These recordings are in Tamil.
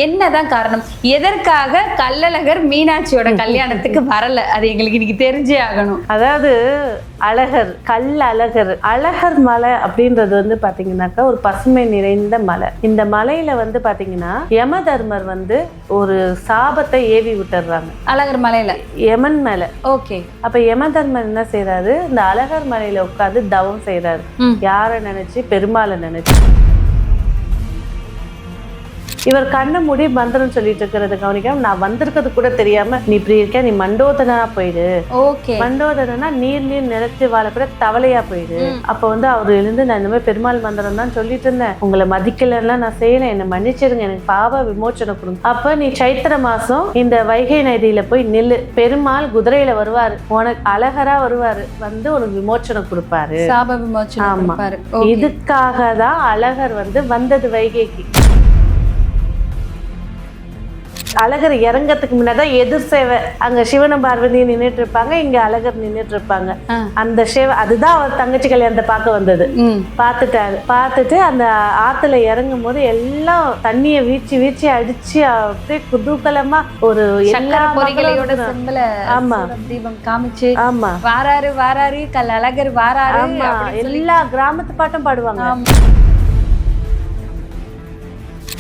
என்னதான் காரணம்? எதற்காக கள்ளழகர் மீனாட்சியோட கல்யாணத்துக்கு வரல? அது எங்களுக்கு இன்னைக்கு தெரிஞ்சே ஆகணும். அதாவது அழகர், அழகர் மலை அப்படின்றது வந்து பாத்தீங்கன்னாக்கா ஒரு பசுமை நிறைந்த மலை. இந்த மலையில வந்து பாத்தீங்கன்னா யம தர்மர் வந்து ஒரு சாபத்தை ஏவி விட்டுறாங்க அழகர் மலையில, யமன் மேல. ஓகே. அப்ப யம தர்மர் என்ன செய்யறாரு, இந்த அழகர் மலையில உட்கார்ந்து தவம் செய்யறாரு. யாரை நினைச்சு? பெருமாளை நினைச்சு. இவர் கண்ணை மூடி மந்திரம் சொல்லிட்டு இருக்கிறத கவனிக்காம, நான் வந்திருக்கிறது கூட தெரியாம நீ இப்படி இருக்க, நீ மண்டோதனா போயிடு. ஓகே. மண்டோதனா நீர்லயும் நிலத்து வாழப்பட தவளையா போயிடு. அப்ப வந்து அவரு எழுந்து, நான் இந்த மாதிரி பெருமாள் மந்திரம் தான் சொல்லிட்டு இருந்தேன், உங்களை மதிக்கலாம் நான் செய்யல, என்ன மன்னிச்சிருங்க, எனக்கு பாவ விமோச்சனை கொடுங்க. அப்ப நீ சைத்திர மாசம் இந்த வைகை நதியில போய் நில்லு, பெருமாள் குதிரையில வருவாரு, உனக்கு அழகரா வருவாரு, வந்து உனக்கு விமோச்சனை கொடுப்பாரு, சாப விமோச்சனை. ஆமா, இதுக்காக தான் அழகர் வந்து வந்தது வைகைக்கு. அழகர் இறங்கத்துக்கு முன்னாதான் எதிர் சேவை, அங்க சிவனும் பார்வதியும் நின்றுட்டு இருப்பாங்க, இங்க அழகர் நின்றுட்டு இருப்பாங்க. அந்த சேவை அதுதான் அவர் தங்கச்சி கல்யாணத்தை பார்க்க வந்தது. பார்த்துட்டாரு. பார்த்துட்டு அந்த ஆத்துல இறங்கும் போது எல்லாம் தண்ணிய வீச்சு அடிச்சு அப்படியே குதூகலமா ஒரு எல்லா பொறிகளையோட செம்பல தீபம் காமிச்சு, ஆமா வாராரு அழகர் வாராரு, எல்லா கிராமத்து பாட்டும் பாடுவாங்க.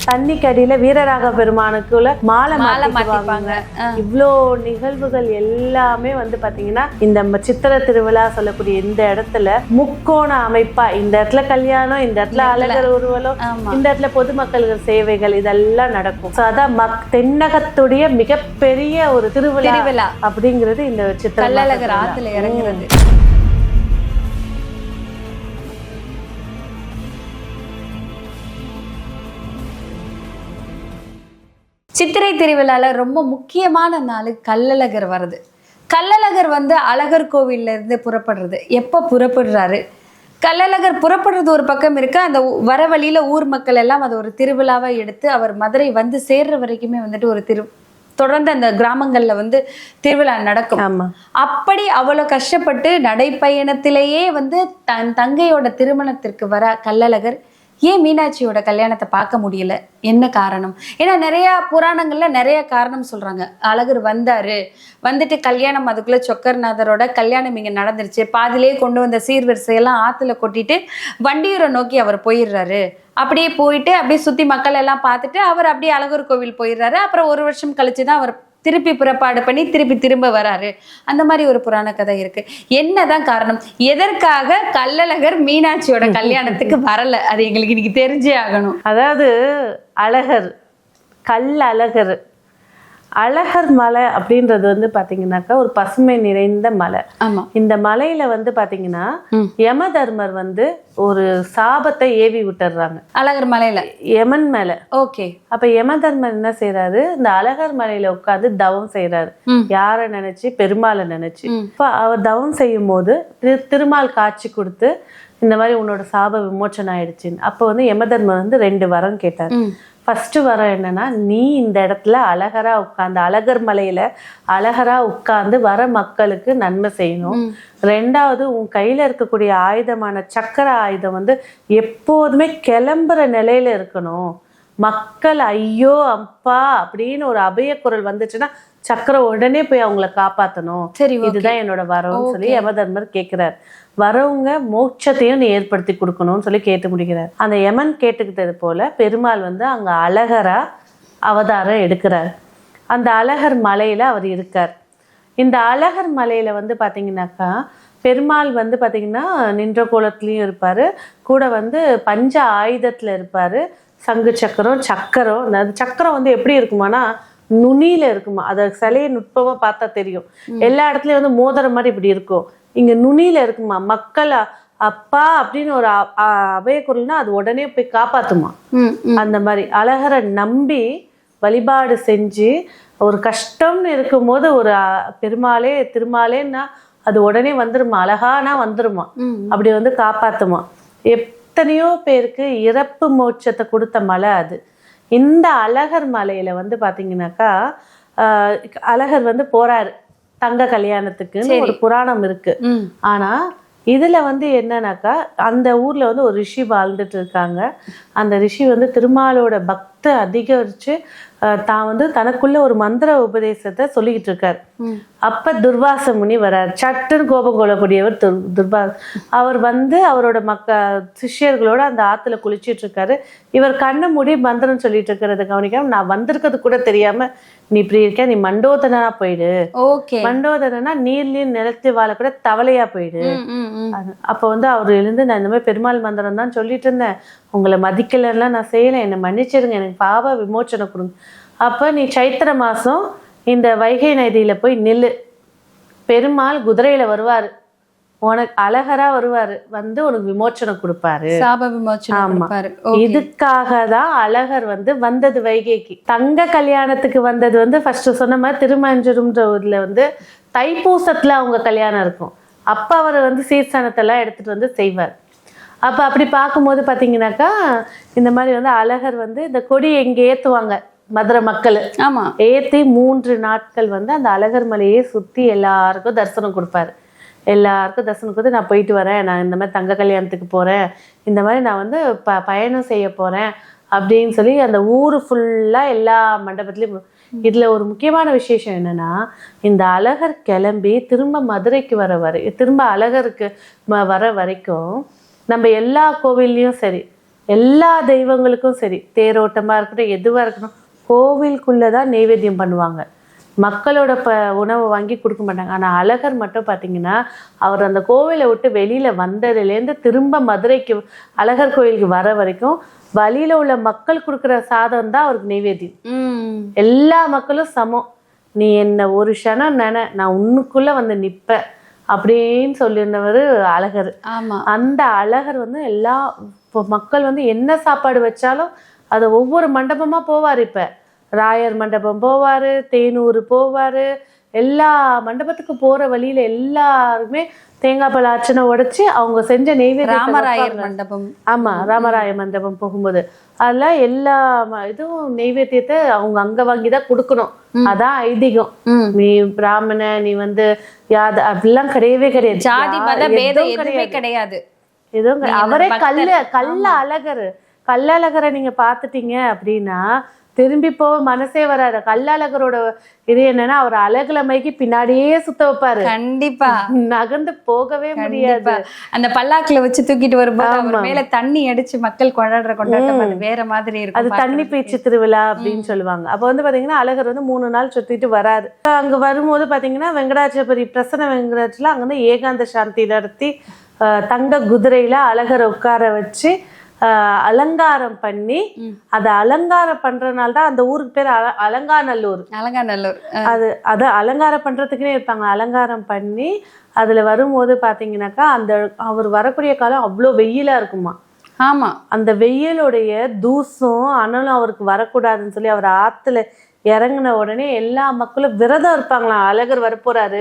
தண்ணிக்கு அடியில வீரராக பெருமானுக்குள்ள மாலை மாட்டிப்பாங்க. இவ்வளோ நிகழ்வுகள் எல்லாமே வந்து பாத்தீங்கன்னா இந்த சித்திர திருவிழா சொல்லக்கூடிய இந்த இடத்துல முக்கோண அமைப்பா, இந்த இடத்துல கல்யாணம், இந்த இடத்துல அழகர் ஊர்வலம், இந்த இடத்துல பொதுமக்கள் சேவைகள், இதெல்லாம் நடக்கும். அதான் தென்னகத்துடைய மிகப்பெரிய ஒரு திருவிழா அப்படிங்கிறது இந்த சித்திர கள்ளழகர் ஆத்துல இறங்குறது. சித்திரை திருவிழால ரொம்ப முக்கியமான நாள் கள்ளழகர் வருது. கள்ளழகர் வந்து அழகர் கோவில்ல இருந்து புறப்படுறது. எப்போ புறப்படுறாரு? கள்ளழகர் புறப்படுறது ஒரு பக்கம் இருக்கு, அந்த வர வழியில ஊர் மக்கள் எல்லாம் அதை ஒரு திருவிழாவை எடுத்து அவர் மதுரை வந்து சேர்ற வரைக்குமே வந்துட்டு ஒரு தொடர்ந்து அந்த கிராமங்கள்ல வந்து திருவிழா நடக்கும். அப்படி அவ்வளவு கஷ்டப்பட்டு நடைப்பயணத்திலேயே வந்து தன் தங்கையோட திருமணத்திற்கு வர கள்ளழகர் ஏன் மீனாட்சியோட கல்யாணத்தை பார்க்க முடியல? என்ன காரணம்? ஏன்னா நிறைய புராணங்கள்ல நிறைய காரணம் சொல்றாங்க. அழகர் வந்துட்டு கல்யாணம், அதுக்குள்ள சொக்கர்நாதரோட கல்யாணம் இங்க நடந்துருச்சு, பாதிலேயே கொண்டு வந்த சீர்வரிசையெல்லாம் ஆத்துல கொட்டிட்டு வண்டியூரை நோக்கி அவர் போயிடுறாரு. அப்படியே போயிட்டு அப்படியே சுத்தி மக்கள் எல்லாம் பார்த்துட்டு அவர் அப்படியே அழகர் கோவில் போயிடுறாரு. அப்புறம் ஒரு வருஷம் கழிச்சுதான் அவர் திருப்பி புறப்பாடு பண்ணி திரும்ப வராரு. அந்த மாதிரி ஒரு புராண கதை இருக்கு. என்னதான் காரணம்? எதற்காக கள்ளழகர் மீனாட்சியோட கல்யாணத்துக்கு வரல? அது எங்களுக்கு இன்னைக்கு தெரிஞ்சே ஆகணும். அதாவது அழகர் மலை அப்படின்றது வந்து பாத்தீங்கன்னாக்கா ஒரு பசுமை நிறைந்த மலை. இந்த மலையில வந்து பாத்தீங்கன்னா யம தர்மர் வந்து ஒரு சாபத்தை ஏவி விட்டுறாங்க அழகர் மலையில, யமன் மேல. ஓகே. அப்ப யம தர்மர் என்ன செய்யறாரு, இந்த அழகர் மலையில உட்கார்ந்து தவம் செய்யறாரு. யாரை நினைச்சு? பெருமாளை நினைச்சு. அவர் தவம் செய்யும் போது திருமால் காட்சி கொடுத்து, இந்த மாதிரி உன்னோட சாப விமோச்சனம் ஆயிடுச்சுன்னு. அப்ப வந்து யம தர்மர் வந்து 2 வரம் கேட்டாரு. ஃபர்ஸ்ட் வரம் என்னன்னா, நீ இந்த இடத்துல அழகரா உட்கார்ந்து, அழகர் மலையில அழகரா உட்கார்ந்து வர மக்களுக்கு நன்மை செய்யணும். 2வது, உன் கையில இருக்கக்கூடிய ஆயுதமான சக்கர ஆயுதம் வந்து எப்போதுமே கிளம்புற நிலையில இருக்கணும். மக்கள் ஐயோ அப்பா அப்படின்னு ஒரு அபய குரல் வந்துச்சுன்னா சக்கரம் உடனே போய் அவங்கள காப்பாத்தணும். இதுதான் என்னோட வரம்னு சொல்லி யம தர்மர் கேட்கிறார். வரவங்க மோட்சத்தையும் நீ ஏற்படுத்தி கொடுக்கணும்னு சொல்லி கேட்டு முடிக்கிறார். அந்த யமன் கேட்டுக்கிட்டது போல பெருமாள் வந்து அங்க அழகரா அவதாரம் எடுக்கிறார். அந்த அழகர் மலையில அவர் இருக்கார். இந்த அழகர் மலையில வந்து பாத்தீங்கன்னாக்கா பெருமாள் வந்து பாத்தீங்கன்னா நின்ற கோலத்திலயும் இருப்பாரு, கூட வந்து பஞ்ச ஆயுதத்துல இருப்பாரு. சங்கு சக்கரம், அந்த சக்கரம் வந்து எப்படி இருக்குமானா நுனியில இருக்குமா, அத சிலையை நுட்பமா பார்த்தா தெரியும். எல்லா இடத்துலயும் வந்து மோதிர மாதிரி இப்படி இருக்கும், இங்க நுனியில இருக்குமா. மக்கள் அப்பா அப்படின்னு ஒரு அபய குரல்னா அது உடனே போய் காப்பாத்துமா. அந்த மாதிரி அழகரை நம்பி வழிபாடு செஞ்சு ஒரு கஷ்டம்னு இருக்கும் போது ஒரு திருமாலேன்னா அது உடனே வந்துருமா, அழகானா வந்துருமா, அப்படி வந்து காப்பாத்துமா. எத்தனையோ பேருக்கு இறப்பு மோட்சத்தை கொடுத்த மலை அது. இந்த அழகர் மலையில வந்து பாத்தீங்கன்னாக்கா அழகர் வந்து போறாரு தங்க கல்யாணத்துக்குன்னு ஒரு புராணம் இருக்கு. ஆனா இதுல வந்து என்னன்னாக்கா அந்த ஊர்ல வந்து ஒரு ரிஷி வாழ்ந்துட்டு இருக்காங்க. அந்த ரிஷி வந்து திருமாலோட பக்த 10 அதிகரிச்சு தான் வந்து தனக்குள்ள ஒரு மந்திர உபதேசத்தை சொல்லிக்கிட்டு இருக்காரு. அப்ப துர்வாச முனி வரார். சட்டுன்னு கோபம் கொள்ளக்கூடியவர் அவர் வந்து அவரோட சிஷ்யர்களோட அந்த ஆத்துல குளிச்சிட்டு இருக்காரு. இவர் கண்ணை மூடி மந்திரம் சொல்லிட்டு இருக்கிறத கவனிக்காம, நான் வந்திருக்கிறது கூட தெரியாம நீ இப்படி இருக்க, நீ மண்டோதரனா போயிடு. மண்டோதரனா நீர்லயும் நிலத்து வாழ கூட தவளையா போயிடு. அப்ப வந்து அவர் எழுந்து, நான் இந்த மாதிரி பெருமாள் மந்திரம் தான் சொல்லிட்டு இருந்தேன், உங்களை மதிக்கலன்னா நான் செய்யல, என்னை மன்னிச்சிருங்க, எனக்கு பாவ விமோச்சனம் கொடுங்க. அப்ப நீ சைத்திர மாசம் இந்த வைகை நதியில போய் நில்லு, பெருமாள் குதிரையில வருவாரு, உனக்கு அழகரா வருவாரு, வந்து உனக்கு விமோச்சனம் கொடுப்பாரு, சாப விமோச்சனம் கொடுப்பாரு. இதுக்காக தான் அழகர் வந்து வந்தது வைகைக்கு. தங்க கல்யாணத்துக்கு வந்தது வந்து ஃபர்ஸ்ட் சொன்ன மாதிரி திருமஞ்சூர்ன்ற ஊர்ல வந்து தைப்பூசத்துல அவங்க கல்யாணம் இருக்கும். அப்ப அவர் வந்து சீர்சனத்தெல்லாம் எடுத்துட்டு வந்து செய்வார். அப்ப அப்படி பார்க்கும்போது பாத்தீங்கன்னாக்கா இந்த மாதிரி வந்து அழகர் வந்து இந்த கொடி எங்க ஏத்துவாங்க மதுரை மக்கள். ஆமா, ஏத்தி 3 நாட்கள் வந்து அந்த அழகர் மலையே சுத்தி எல்லாருக்கும் தரிசனம் கொடுப்பாரு. எல்லாருக்கும் தரிசனம் கொடுத்து, நான் போயிட்டு வரேன், நான் இந்த மாதிரி தங்க கல்யாணத்துக்கு போறேன், இந்த மாதிரி நான் வந்து பயணம் செய்ய போறேன் அப்படின்னு சொல்லி அந்த ஊரு ஃபுல்லா எல்லா மண்டபத்திலயும். இதுல ஒரு முக்கியமான விசேஷம் என்னன்னா, இந்த அழகர் கிளம்பி திரும்ப மதுரைக்கு திரும்ப அழகருக்கு வர வரைக்கும் நம்ம எல்லா கோவில்லையும் சரி, எல்லா தெய்வங்களுக்கும் சரி, தேரோட்டமா இருக்கட்டும், எதுவா இருக்கட்டும், கோவிலுக்குள்ளதான் நெய்வேத்தியம் பண்ணுவாங்க. மக்களோட உணவை வாங்கி கொடுக்க மாட்டாங்க. ஆனா அழகர் மட்டும் பாத்தீங்கன்னா, அவர் அந்த கோவிலை விட்டு வெளியில வந்ததுலேருந்து திரும்ப மதுரைக்கு அழகர் கோயிலுக்கு வர வரைக்கும் வழியில உள்ள மக்கள் கொடுக்குற சாதம் தான் அவருக்கு நெய்வேத்தியம். எல்லா மக்களும் சமம். நீ என்ன ஒரு க்ஷணம் நான் உன்னுக்குள்ள வந்து நிப்ப அப்படின்னு சொல்லியிருந்தவர் அழகர். அந்த அழகர் வந்து எல்லா மக்கள் வந்து என்ன சாப்பாடு வச்சாலும் அது ஒவ்வொரு மண்டபமா போவார். இப்ப ராயர் மண்டபம் போவாரு, தேனூர் போவாரு, எல்லா மண்டபத்துக்கு போற வழியில எல்லாருமே தேங்காய் பழ அர்ச்சனை உடைச்சு அவங்க செஞ்ச நெய்வேத்தியம். ராமராயர் மண்டபம், ஆமா, ராமராய மண்டபம் போகும்போது அதெல்லாம் எல்லா இதுவும் நெய்வேத்தியத்தை அவங்க அங்க வாங்கிதான் கொடுக்கணும். அதான் ஐதீகம். நீ பிராமண, நீ வந்து அப்படிலாம் கிடையவே கிடையாது. ஜாதி மத பேதம் எதுவுமே கிடையாது. எதுவும் அவரே கல்லழகரை நீங்க பாத்துட்டீங்க அப்படின்னா திரும்பி போக மனசே வராது. கல்லழகரோட இது என்னன்னா, அவர் அழகுல மைக்கு பின்னாடியே சுத்த வைப்பாரு. கண்டிப்பா நகர்ந்து போகவே முடியாது. அந்த பல்லாக்குல வச்சு தூக்கிட்டு வரும்போது அவர் மேல தண்ணி அடிச்சு மக்கள் கொண்டாடுற வேற மாதிரி இருக்கும். அது தண்ணி பீச்சு திருவிழா அப்படின்னு சொல்லுவாங்க. அப்ப வந்து பாத்தீங்கன்னா அழகர் வந்து 3 நாள் சுத்திட்டு வராரு. அங்க வரும்போது பாத்தீங்கன்னா வெங்கடாச்சலபதி பிரசன்ன வெங்கடாச்சல அங்க வந்து ஏகாந்த சாந்தி நடத்தி தங்க குதிரையில அழகரை உட்கார வச்சு அலங்காரம் பண்ணி, அதை அலங்காரம் பண்றதுனால தான் அந்த ஊருக்கு பேர் அலங்காநல்லூர். அது அலங்காரம் பண்றதுக்குன்னே இருப்பாங்க. அலங்காரம் பண்ணி அதுல வரும்போது பாத்தீங்கன்னாக்கா அந்த அவர் வரக்கூடிய காலம் அவ்வளோ வெயிலா இருக்குமா. ஆமா, அந்த வெயிலுடைய தூசும் அனலும் அவருக்கு வரக்கூடாதுன்னு சொல்லி அவர் ஆத்துல இறங்கின உடனே எல்லா மக்களும் விரதம் இருப்பாங்களாம். அழகர் வரப்போறாரு,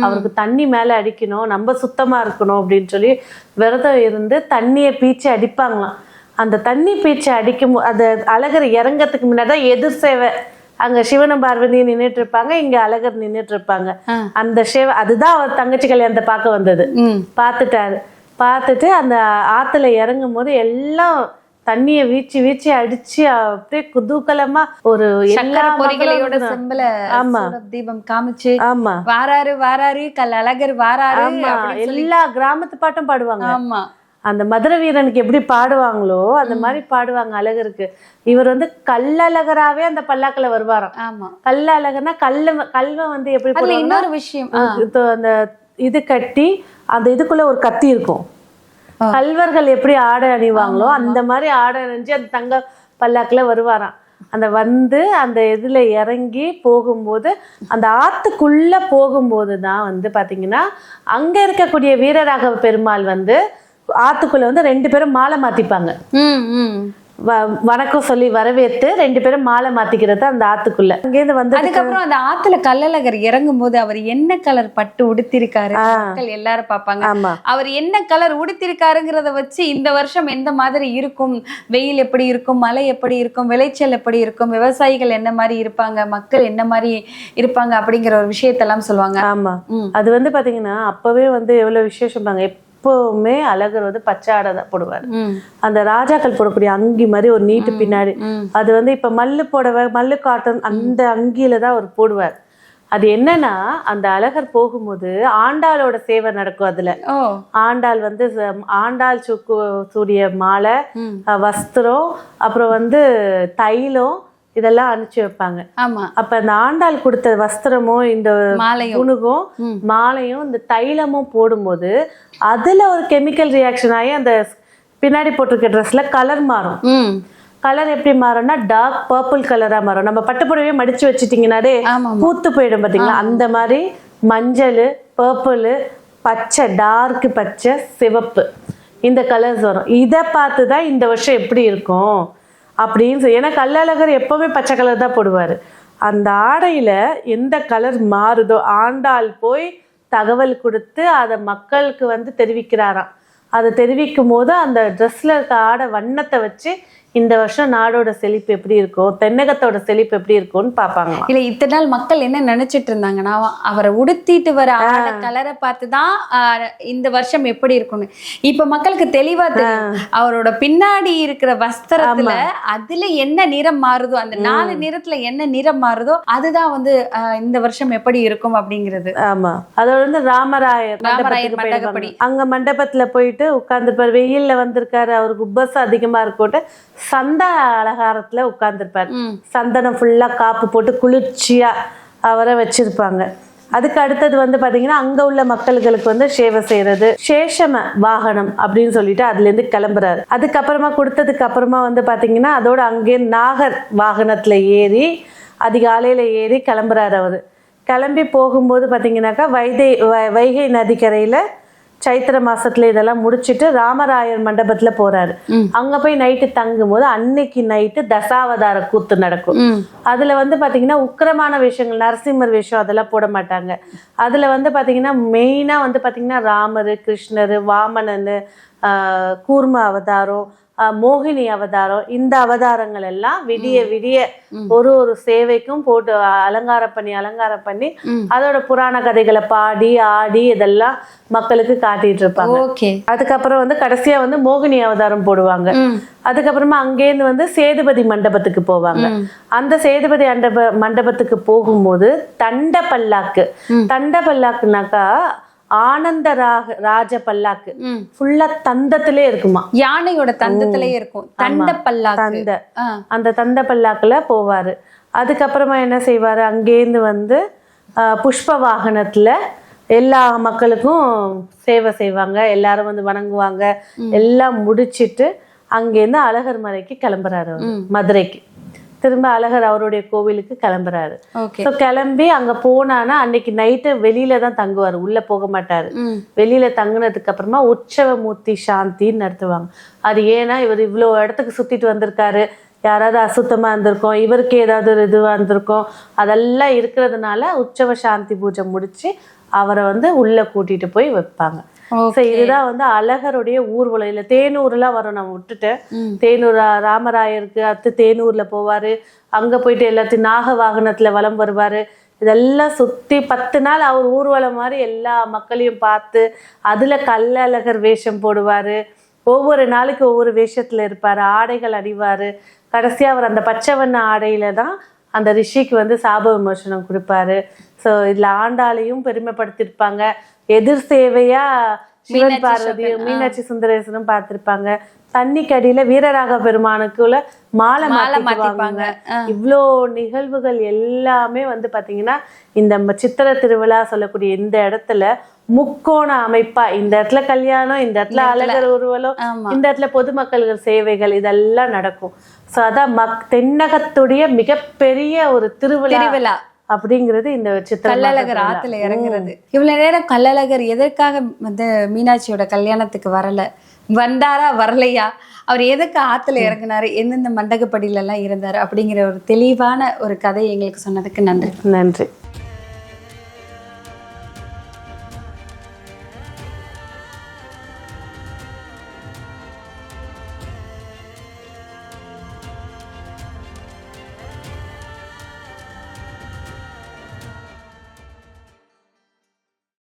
அவருக்கு தண்ணி மேல அடிக்கணும், நம்ம சுத்தமா இருக்கணும் அப்படின்னு சொல்லி விரதம் இருந்து தண்ணியை பீச்சு அடிப்பாங்களாம். அந்த தண்ணி பீச்சு அடிக்கும் அந்த அழகர் இறங்கறதுக்கு முன்னாடிதான் எதிர் சேவை. அங்க சிவனும் பார்வதியும் நின்றுட்டு இருப்பாங்க, இங்க அழகர் நின்றுட்டு இருப்பாங்க. அந்த சேவை அதுதான் அவர் தங்கச்சி கல்யாணத்தை பார்க்க வந்தது. பார்த்துட்டு அந்த ஆத்துல இறங்கும் போது எல்லாம் தண்ணிய வீச்சு அடிச்சு அப்படியே குதூகலமா ஒரு எல்லா பொறிகளையோட செம்பல தீபம் காமிச்சு, ஆமா, வாராரு கல்லழகர் வாராரு, எல்லா கிராமத்து பாட்டும் பாடுவாங்க. ஆமா, அந்த மதுரை வீரனுக்கு எப்படி பாடுவாங்களோ அந்த மாதிரி பாடுவாங்க அழகருக்கு. இவர் வந்து கல்லழகராவே அந்த பல்லாக்குல வருவாராம். ஆமா, கல்லழகர்னா கல்வ வந்து எப்படி இன்னொரு விஷயம், அந்த இது கட்டி அந்த இதுக்குள்ள ஒரு கத்தி இருக்கும். கல்வர்கள் எப்படி ஆடை அணிவாங்களோ அந்த மாதிரி ஆடை அணிஞ்சு அந்த தங்க பல்லாக்குல வருவாராம். அந்த வந்து அந்த இதுல இறங்கி போகும்போது அந்த ஆத்துக்குள்ள போகும்போது தான் வந்து பாத்தீங்கன்னா அங்க இருக்கக்கூடிய வீரராகவ பெருமாள் வந்து ஆத்துக்குள்ள வந்து 2 பேரும் மாலை மாத்திப்பாங்க. வணக்கம் சொல்லி வரவேற்று 2 பேரும் மாலை மாத்திக்கிறது அந்த ஆத்துக்குள்ள. அங்கேருந்து வந்து அதுக்கப்புறம் அந்த ஆத்துல கல்லழகர் இறங்கும் போது அவர் என்ன கலர் பட்டு உடுத்திருக்காரு மக்கள் எல்லாரும் பார்ப்பாங்க. அவர் என்ன கலர் உடுத்திருக்காருங்கிறத வச்சு இந்த வருஷம் எந்த மாதிரி இருக்கும், வெயில் எப்படி இருக்கும், மழை எப்படி இருக்கும், விளைச்சல் எப்படி இருக்கும், விவசாயிகள் என்ன மாதிரி இருப்பாங்க, மக்கள் என்ன மாதிரி இருப்பாங்க அப்படிங்கிற ஒரு விஷயத்தெல்லாம் சொல்லுவாங்க. ஆமா, அது வந்து பாத்தீங்கன்னா அப்பவே வந்து எவ்வளவு விசேஷம். எப்பவுமே அழகர் வந்து பச்சை ஆடை தான் போடுவார். அந்த ராஜாக்கள் போடக்கூடிய அங்கி மாதிரி ஒரு நீட்டு பின்னாடி, அது வந்து இப்ப மல்லு புடவை, மல்லு காட்டன் அந்த அங்கியில தான் அவர் போடுவார். அது என்னன்னா அந்த அழகர் போகும்போது ஆண்டாளோட சேவை நடக்கும். அதுல ஆண்டாள் வந்து ஆண்டாள் சூடிய மாலை, வஸ்திரம், அப்புறம் வந்து தைலம் இதெல்லாம் அனுப்பிச்சு வைப்பாங்க. அப்ப அந்த ஆண்டாள் கொடுத்த வஸ்திரமும் இந்த குணுகும் மாலையும் இந்த தைலமும் போடும்போது அதுல ஒரு கெமிக்கல் ரியாக்ஷன் ஆகி அந்த பின்னாடி போட்டிருக்க ட்ரெஸ்ல கலர் மாறும். கலர் எப்படி மாறும்னா டார்க் பர்பிள் கலரா மாறும். நம்ம பட்டுப்புடவையே மடிச்சு வச்சுட்டீங்கன்னாலே பூத்து போயிடும் பாத்தீங்களா, அந்த மாதிரி மஞ்சள், பர்பிள், பச்சை, டார்க் பச்சை, சிவப்பு, இந்த கலர்ஸ் வரும். இதை பார்த்துதான் இந்த வருஷம் எப்படி இருக்கும் அப்படின்னு சொல்லி, ஏன்னா கள்ளழகர் எப்பவுமே பச்சை கலர் தான் போடுவாரு. அந்த ஆடையில எந்த கலர் மாறுதோ ஆண்டாள் போய் தகவல் கொடுத்து அதை மக்களுக்கு வந்து தெரிவிக்கிறாராம். அதை தெரிவிக்கும் போது அந்த ட்ரெஸ்ல இருக்க ஆடை வண்ணத்தை வச்சு இந்த வருஷம் நாடோட செழிப்பு எப்படி இருக்கும், தென்னகத்தோட செழிப்பு எப்படி இருக்கும்னு பார்ப்பாங்க. இல்ல இத்தனை நாள் மக்கள் என்ன நினைச்சிட்டு இருந்தாங்கன்னா அவரை உடுத்திட்டு வர ஆட கலரை பார்த்துதான் இந்த வருஷம் எப்படி இருக்கும்னு. இப்ப மக்களுக்கு தெளிவா தெரியும் அவரோட பின்னாடி இருக்கிற வஸ்திரத்துல அதுல என்ன நிறம் மாறுதோ, அந்த 4 நிறத்துல என்ன நிறம் மாறுதோ அதுதான் வந்து இந்த வருஷம் எப்படி இருக்கும் அப்படிங்கிறது. ஆமா, அதோட வந்து ராமராயர் மண்டபப்படி அங்க மண்டபத்துல போயிட்டு உட்கார்ந்துருப்பாரு. வெயில்ல வந்திருக்காரு, அவருக்கு உப்பசம் அதிகமா இருக்கோட்டு சந்த அலங்காரத்துல உட்கார்ந்துருப்பாரு. சந்தனம் ஃபுல்லா காப்பு போட்டு குளிர்ச்சியா அவரை வச்சிருப்பாங்க. அதுக்கு அடுத்தது வந்து பாத்தீங்கன்னா அங்க உள்ள மக்களுக்கு வந்து சேவை செய்யறது, சேஷம வாகனம் அப்படின்னு சொல்லிட்டு அதுல இருந்து கிளம்புறாரு. அதுக்கப்புறமா கொடுத்ததுக்கு அப்புறமா வந்து பாத்தீங்கன்னா அதோட அங்கே நாகர் வாகனத்துல ஏறி அதிகாலையில ஏறி கிளம்புறாரு. அவரு கிளம்பி போகும்போது பாத்தீங்கன்னாக்கா வைகை நதிக்கரையில சைத்திர மாசத்துல இதெல்லாம் முடிச்சுட்டு ராமராயர் மண்டபத்துல போறாரு. அங்க போய் நைட்டு தங்கும் போது அன்னைக்கு நைட்டு தசாவதார கூத்து நடக்கும். அதுல வந்து பாத்தீங்கன்னா உக்கிரமான வேஷங்கள், நரசிம்மர் வேஷம் அதெல்லாம் போட மாட்டாங்க. அதுல வந்து பாத்தீங்கன்னா மெயினா வந்து பாத்தீங்கன்னா ராமர், கிருஷ்ணர், வாமனன், கூர்ம அவதாரம், மோகினி அவதாரம், இந்த அவதாரங்கள் எல்லாம் விடிய விடிய ஒரு சேவைக்கும் போட்டு அலங்காரம் பண்ணி அதோட புராண கதைகளை பாடி ஆடி இதெல்லாம் மக்களுக்கு காட்டிட்டு இருப்பாங்க. அதுக்கப்புறம் வந்து கடைசியா வந்து மோகினி அவதாரம் போடுவாங்க. அதுக்கப்புறமா அங்கேருந்து வந்து சேதுபதி மண்டபத்துக்கு போவாங்க. அந்த சேதுபதி மண்டபத்துக்கு போகும்போது தண்ட பல்லாக்குனாக்கா ஆனந்த ராஜ பல்லாக்கு ஃபுல்லா தந்தத்திலே இருக்குமா, யானையோட தந்தத்திலே இருக்கும். தண்ட பல்லாக்கு, அந்த தந்த பல்லாக்குல போவாரு. அதுக்கப்புறமா என்ன செய்வாரு, அங்கேருந்து வந்து புஷ்ப வாகனத்துல எல்லா மக்களுக்கும் சேவை செய்வாங்க. எல்லாரும் வந்து வணங்குவாங்க. எல்லாம் முடிச்சிட்டு அங்கேருந்து அழகர் மலைக்கு கிளம்புறாரு. மதுரைக்கு திரும்ப அழகர் அவருடைய கோவிலுக்கு கிளம்புறாரு. கிளம்பி அங்க போனானா அன்னைக்கு நைட்டு வெளியில தான் தங்குவாரு, உள்ள போக மாட்டாரு. வெளியில தங்குனதுக்கு அப்புறமா உற்சவமூர்த்தி சாந்தின்னு நடத்துவாங்க. அது ஏன்னா இவர் இவ்வளவு இடத்துக்கு சுத்திட்டு வந்திருக்காரு, யாராவது அசுத்தமா இருந்திருக்கோம், இவருக்கு ஏதாவது ஒரு இதுவா இருந்திருக்கும், அதெல்லாம் இருக்கிறதுனால உற்சவ சாந்தி பூஜை முடிச்சு அவரை வந்து உள்ள கூட்டிட்டு போய் வைப்பாங்க. இதுதான் வந்து அழகருடைய ஊர்வலம். இல்ல தேனூர்லாம் வரும், நம்ம விட்டுட்டேன். தேனூர் ராமராயருக்கு அடுத்து தேனூர்ல போவாரு. அங்க போயிட்டு எல்லாத்தையும் நாக வாகனத்துல வலம் வருவாரு. இதெல்லாம் சுத்தி 10 நாள் அவர் ஊர்வலம் மாதிரி எல்லா மக்களையும் பார்த்து அதுல கள்ளழகர் வேஷம் போடுவாரு. ஒவ்வொரு நாளைக்கு ஒவ்வொரு வேஷத்துல இருப்பாரு, ஆடைகள் அணிவாரு. கடைசியா அவர் அந்த பச்சை வண்ண ஆடையில தான் அந்த ரிஷிக்கு வந்து சாப விமர்சனம் கொடுப்பாரு. ஸோ இதுல ஆண்டாளையும் பெருமைப்படுத்திருப்பாங்க. எதிர் சேவையா சிவன் பார்வதியும் மீனாட்சி சுந்தரேசனும் பார்த்திருப்பாங்க. தண்ணிக்கு அடியில வீரராக பெருமானுக்குள்ள மாலை மாத்திக்குவாங்க. இவ்வளோ நிகழ்வுகள் எல்லாமே வந்து பாத்தீங்கன்னா இந்த சித்திரை திருவிழா சொல்லக்கூடிய இந்த இடத்துல முக்கோண அமைப்பா, இந்த இடத்துல கல்யாணம், இந்த இடத்துல அழகர் ஊர்வலம், இந்த இடத்துல பொதுமக்கள் சேவைகள் இதெல்லாம் நடக்கும். ஸோ அதான் தென்னகத்துடைய மிகப்பெரிய ஒரு திருவிழா அப்படிங்கிறது இந்த கள்ளழகர் ஆத்துல இறங்குறது. இவ்வளவு நேரம் கள்ளழகர் எதற்காக வந்து மீனாட்சியோட கல்யாணத்துக்கு வந்தாரா வரலையா, அவர் எதுக்கு ஆத்துல இறங்கினாரு, எந்தெந்த மண்டகப்படியில எல்லாம் இருந்தாரு அப்படிங்கிற ஒரு தெளிவான ஒரு கதை எங்களுக்கு சொன்னதுக்கு நன்றி.